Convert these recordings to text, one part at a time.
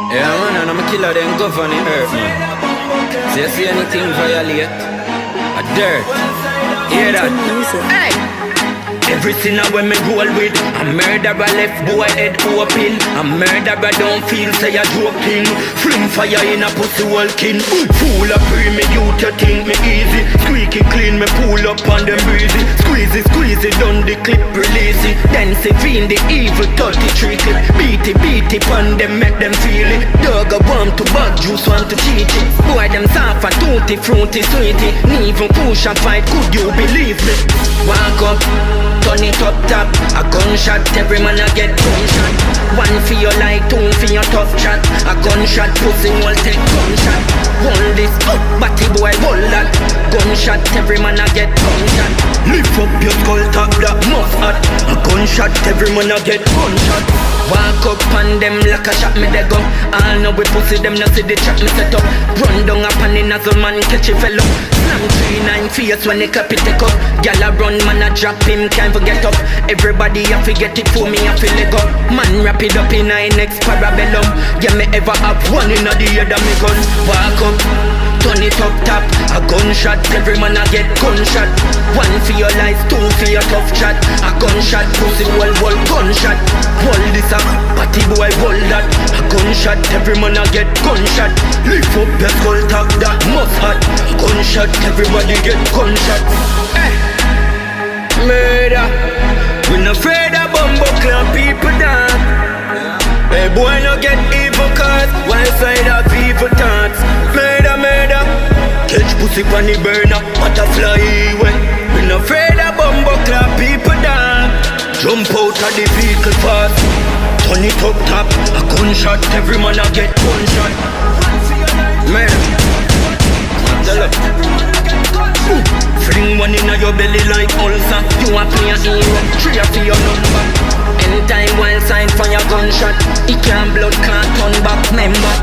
Yeah man, and I'm a killer then govern the earth man. So you see anything violate, a dirt. Hear that? Hey! Everything when me roll with, a murderer left boy head open. A murderer don't feel say a joking. Fling fire in a pussy walking. Fool a pre me youth you think me easy. Squeaky clean me pull up on them breezy. Squeeze it done the clip release it. Then see fiend the evil 33 clip. Beat it on them make them feel it. Dog a want to bug juice want to cheat it. Boy them soft a tutti fruity sweetie. Even push and fight could you believe me? Walk up, turn it up top. A gunshot, every man a get gunshot. One for your light, two for your tough chat. A gunshot, pussy will take gunshot. Hold this up, batty boy, hold that. Gunshot, every man a get gunshot. Lift up your skull top, that must hot. A gunshot, every man a get gunshot. Walk up on them like a shot me they go. All know we pussy them no see the trap me set up. Run down up on the nozzle man catch a fellow. Slam 3-9 face when they cap it take up. Gyal a run man a drop him can't forget up. Everybody a forget it for me a feel it go. Man wrap it up in a next parabellum. Yeah me ever have one in a the head of me gun. Walk up, turn it up top. A gunshot, every man a get gunshot. One for your life, two for your tough chat. A gunshot, pussy wall gunshot. Hold this up, party boy hold that. A gunshot, every man a get gunshot. Lift up your skull top, that must hot. A gunshot, everybody get gunshot. Hey. Murder, we no afraid of bumbo clan people down. Hey boy no get evil cause one side of evil thoughts. Murder, catch pussy pon the burner, butterfly way. We no afraid of bumbo clan people down. Jump out of the vehicle fast, turn it up top. A gunshot, every man a get gunshot. Murder, fling one in your belly like ulcer. You a play a hero, 3 for your number. Anytime wild sign for your gunshot, it can blood clot turn back member.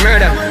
Murder.